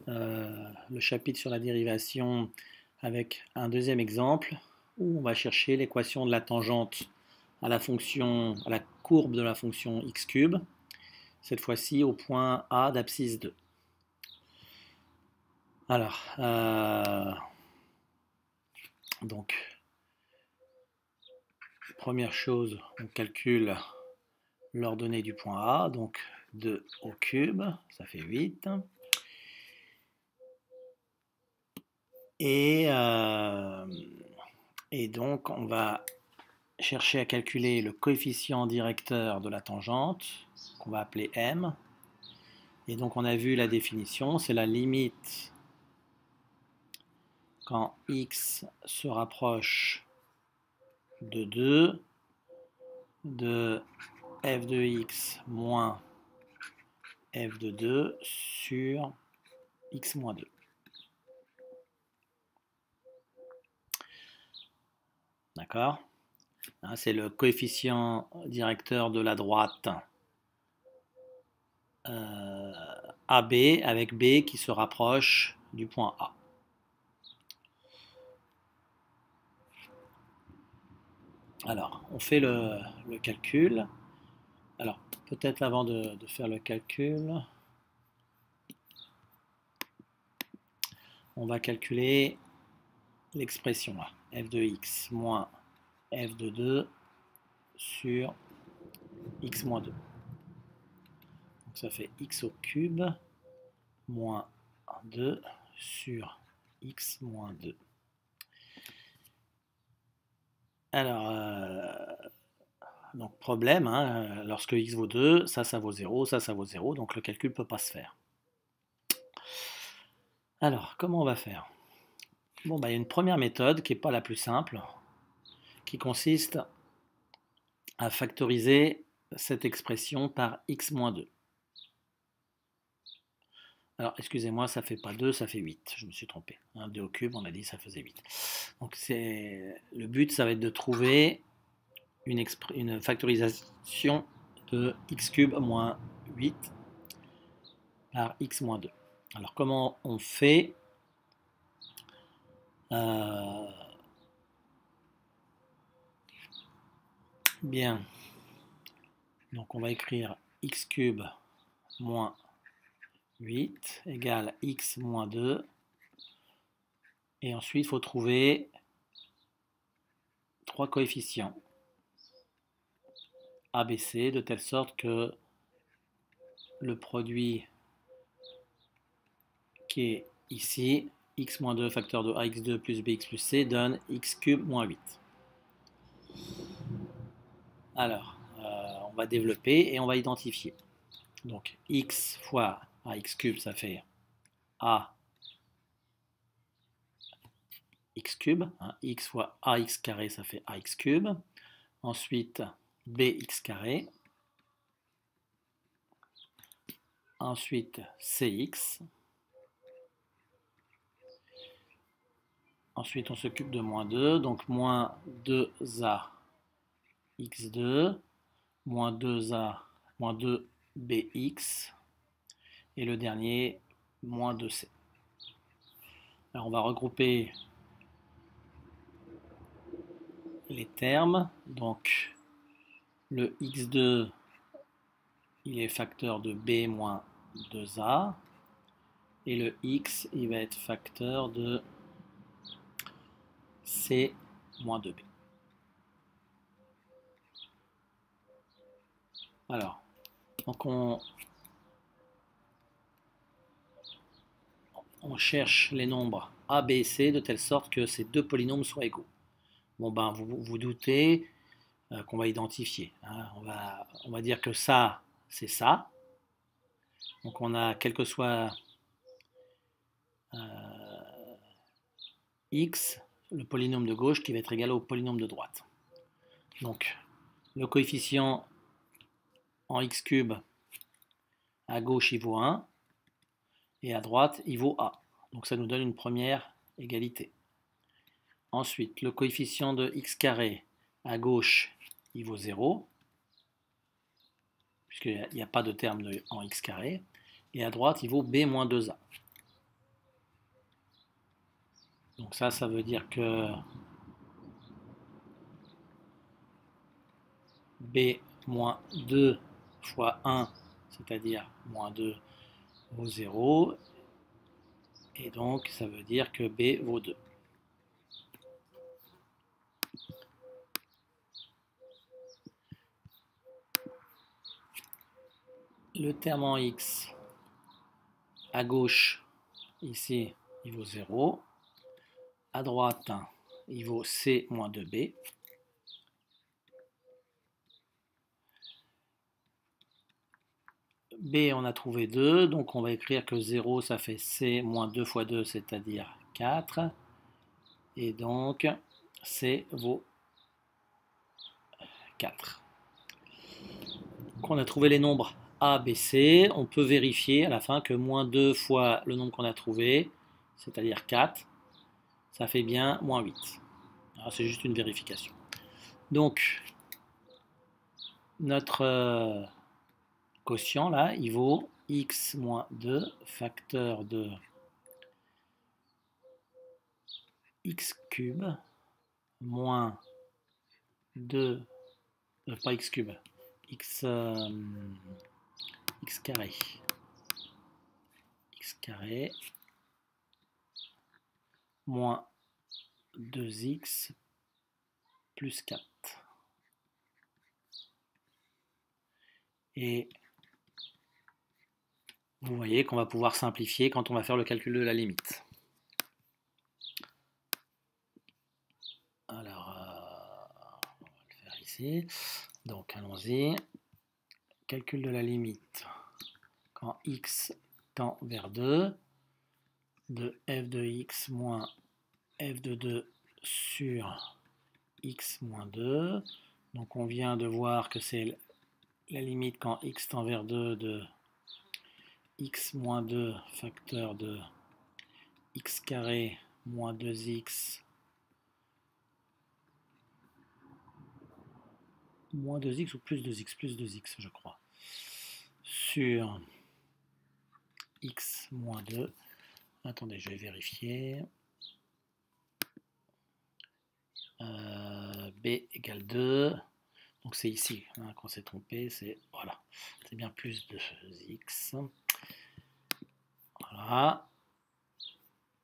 Le chapitre sur la dérivation avec un deuxième exemple où on va chercher l'équation de la tangente à la courbe de la fonction x cube, cette fois-ci au point A d'abscisse 2. Alors, donc, première chose, on calcule l'ordonnée du point A, donc 2 au cube, ça fait 8. Et donc, on va chercher à calculer le coefficient directeur de la tangente, qu'on va appeler m. Et donc, on a vu la définition, c'est la limite quand x se rapproche de 2 de f de x moins f de 2 sur x moins 2. D'accord? C'est le coefficient directeur de la droite AB avec B qui se rapproche du point A. Alors, on fait le calcul. Alors, peut-être avant de faire le calcul, on va calculer l'expression là, f de x moins f de 2 sur x moins 2. Donc ça fait x au cube moins 2 sur x moins 2. Alors, donc problème, lorsque x vaut 2, ça vaut 0, ça vaut 0, donc le calcul ne peut pas se faire. Alors, comment on va faire? Bon, il y a une première méthode qui n'est pas la plus simple, qui consiste à factoriser cette expression par x moins 2. Alors, excusez-moi, ça ne fait pas 2, ça fait 8. Je me suis trompé. 2 au cube, on a dit ça faisait 8. Donc, le but, ça va être de trouver une factorisation de x cube moins 8 par x moins 2. Alors, comment on fait? Bien. Donc, on va écrire x cube moins 8 égale x moins 2. Et ensuite, il faut trouver 3 coefficients ABC de telle sorte que le produit qui est ici, x moins 2 facteur de ax2 plus bx plus c, donne x cube moins 8. Alors, on va développer et on va identifier. Donc, x fois ax cube, ça fait a x cube. X fois ax carré, ça fait ax cube. Ensuite, bx carré. Ensuite, cx. Ensuite, on s'occupe de moins 2, donc moins 2a x2, moins 2a, moins 2bx, et le dernier, moins 2c. Alors, on va regrouper les termes. Donc, le x2, il est facteur de b moins 2a, et le x, il va être facteur de c moins 2b. Alors, donc on cherche les nombres a, b et c de telle sorte que ces deux polynômes soient égaux. Bon ben, vous doutez qu'on va identifier. On va dire que ça, c'est ça. Donc on a quel que soit x, le polynôme de gauche qui va être égal au polynôme de droite. Donc le coefficient en x cube, à gauche il vaut 1, et à droite il vaut a. Donc ça nous donne une première égalité. Ensuite, le coefficient de x carré, à gauche il vaut 0, puisqu'il n'y a pas de terme en x carré. et à droite, il vaut b moins 2a. Donc ça veut dire que b moins 2 fois 1, c'est-à-dire moins 2, vaut 0. Et donc, ça veut dire que b vaut 2. Le terme en x, à gauche, ici, il vaut 0. À droite, il vaut c moins 2b. B, on a trouvé 2, donc on va écrire que 0, ça fait C moins 2 fois 2, c'est-à-dire 4. Et donc, C vaut 4. Donc on a trouvé les nombres A, B, C. On peut vérifier à la fin que moins 2 fois le nombre qu'on a trouvé, c'est-à-dire 4, ça fait bien moins 8. C'est juste une vérification. Donc, notre quotient, là, il vaut x moins 2 facteur de x cube moins 2, pas x cube, x carré. X carré moins 2x plus 4. Et vous voyez qu'on va pouvoir simplifier quand on va faire le calcul de la limite. Alors, on va le faire ici. Donc, allons-y. Calcul de la limite. Quand x tend vers 2, de f de x moins f de 2 sur x moins 2. Donc, on vient de voir que c'est la limite quand x tend vers 2 de x moins 2 facteur de x carré moins 2x moins 2x ou plus 2x je crois, sur x moins 2. Attendez, je vais vérifier. B égale 2. Donc c'est ici hein, qu'on s'est trompé. C'est voilà, c'est bien plus 2x. Voilà.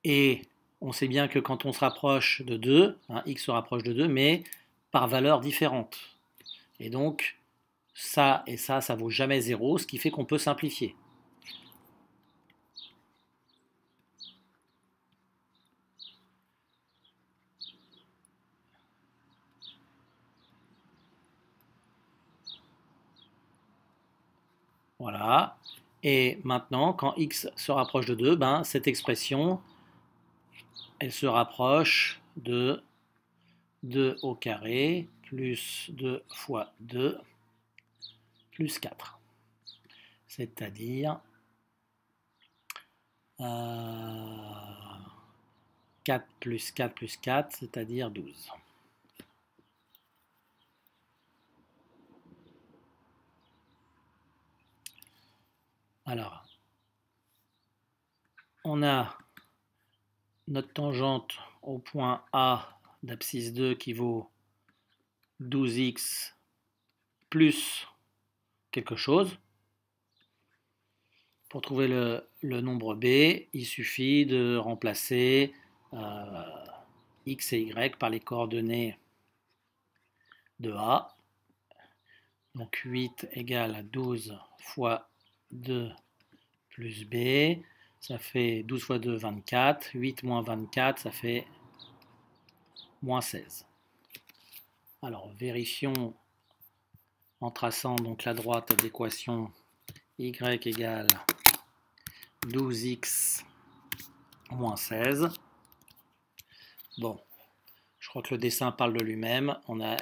Et on sait bien que quand on se rapproche de 2, hein, x se rapproche de 2, mais par valeurs différentes. Et donc, ça et ça vaut jamais 0, ce qui fait qu'on peut simplifier. Voilà. Et maintenant, quand x se rapproche de 2, ben, cette expression, elle se rapproche de 2 au carré plus 2 fois 2 plus 4. C'est-à-dire 4 plus 4 plus 4, c'est-à-dire 12. Alors, on a notre tangente au point A d'abscisse 2 qui vaut 12x plus quelque chose. Pour trouver le nombre b, il suffit de remplacer x et y par les coordonnées de A. Donc 8 égale 12 fois 2 plus b. Ça fait 12 fois 2, 24. 8 moins 24, ça fait moins 16. Alors, vérifions en traçant donc la droite de l'équation y égale 12x moins 16. Bon, je crois que le dessin parle de lui-même. On a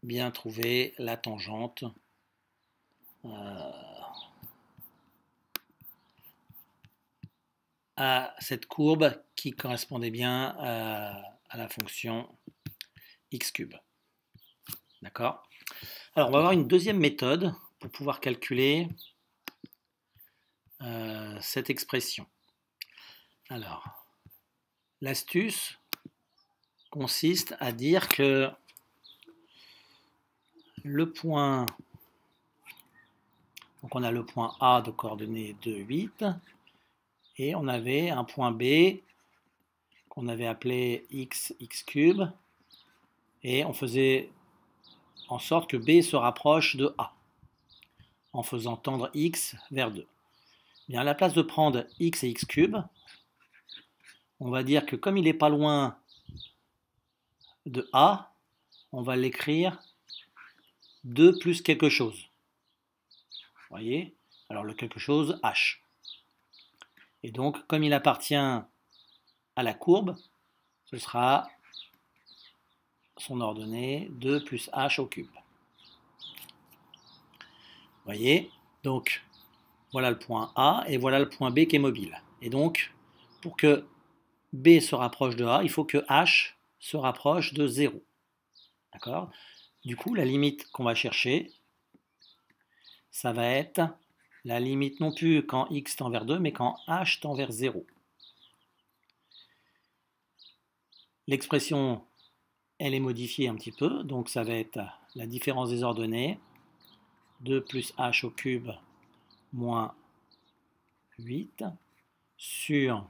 bien trouvé la tangente à cette courbe qui correspondait bien à la fonction x cube. D'accord? Alors, on va avoir une deuxième méthode pour pouvoir calculer cette expression. Alors, l'astuce consiste à dire que le point, donc on a le point A de coordonnées 2, 8, et on avait un point B qu'on avait appelé x cube, et on faisait en sorte que B se rapproche de A, en faisant tendre x vers 2. Bien, à la place de prendre x et x cube, on va dire que comme il n'est pas loin de A, on va l'écrire 2 plus quelque chose. Vous voyez? Alors le quelque chose, h. Et donc, comme il appartient à la courbe, ce sera son ordonnée 2 plus h au cube. Vous voyez? Donc, voilà le point A et voilà le point B qui est mobile. Et donc, pour que B se rapproche de A, il faut que h se rapproche de 0. D'accord? Du coup, la limite qu'on va chercher, ça va être la limite non plus quand x tend vers 2, mais quand h tend vers 0. L'expression, elle est modifiée un petit peu, donc ça va être la différence des ordonnées, 2 plus h au cube moins 8, sur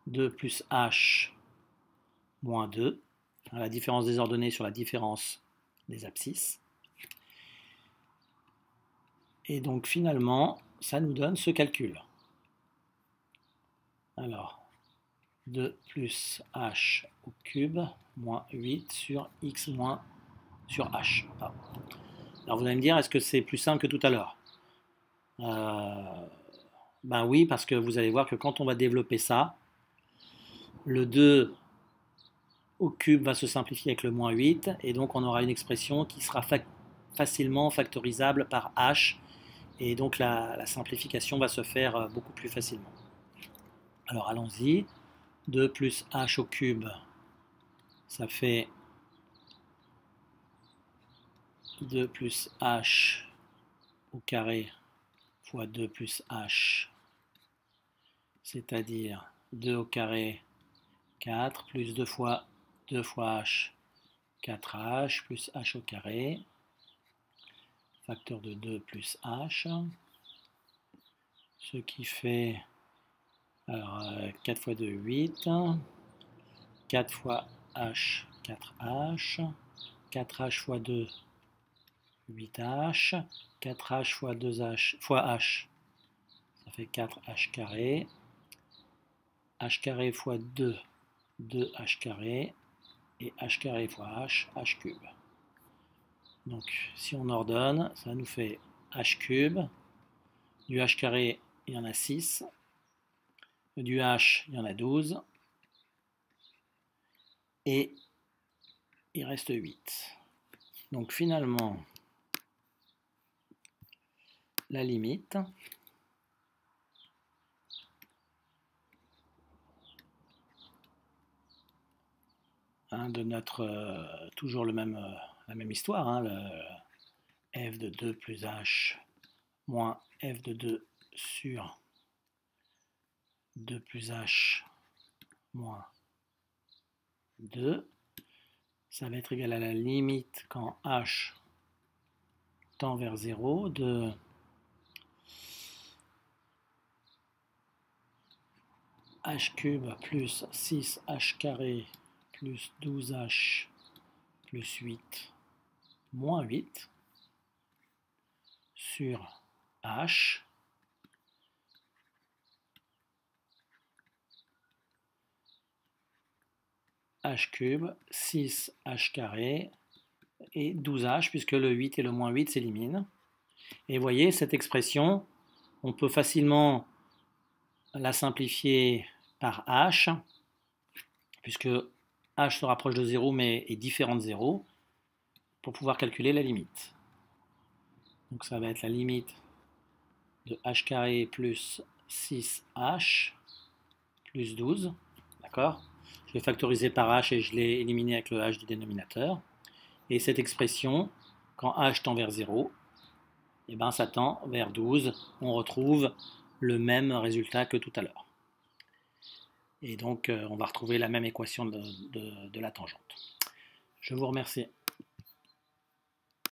2 plus h moins 2, la différence des ordonnées sur la différence des abscisses. Et donc finalement, ça nous donne ce calcul. Alors, 2 plus h au cube moins 8 sur x moins sur h. Alors vous allez me dire, est-ce que c'est plus simple que tout à l'heure? Ben oui, parce que vous allez voir que quand on va développer ça, le 2 au cube va se simplifier avec le moins 8, et donc on aura une expression qui sera facilement factorisable par h, et donc la simplification va se faire beaucoup plus facilement. Alors allons-y, 2 plus h au cube, ça fait 2 plus h au carré fois 2 plus h, c'est-à-dire 2 au carré 4 plus 2 fois h, 4h plus h au carré, facteur de 2 plus h, ce qui fait alors, 4 fois 2, 8, 4 fois h, 4h, 4h fois 2, 8h, 4h fois 2h fois h, ça fait 4h carré, h carré fois 2, 2h carré, et h carré fois h cube. Donc si on ordonne, ça nous fait h cube, du h carré il y en a 6, du h il y en a 12, et il reste 8. Donc finalement, la limite de notre, toujours la même histoire, le f de 2 plus h moins f de 2 sur 2 plus h moins 2, ça va être égal à la limite quand h tend vers 0 de h cube plus 6h carré plus 12h plus 8 moins 8 sur h cube 6h carré et 12h puisque le 8 et le moins 8 s'éliminent. Et vous voyez, cette expression, on peut facilement la simplifier par h, puisque h se rapproche de 0 mais est différent de 0, pour pouvoir calculer la limite. Donc ça va être la limite de h carré plus 6h plus 12, d'accord? Je vais factoriser par h et je l'ai éliminé avec le h du dénominateur. Et cette expression, quand h tend vers 0, et ben ça tend vers 12. On retrouve le même résultat que tout à l'heure. Et donc on va retrouver la même équation de la tangente. Je vous remercie.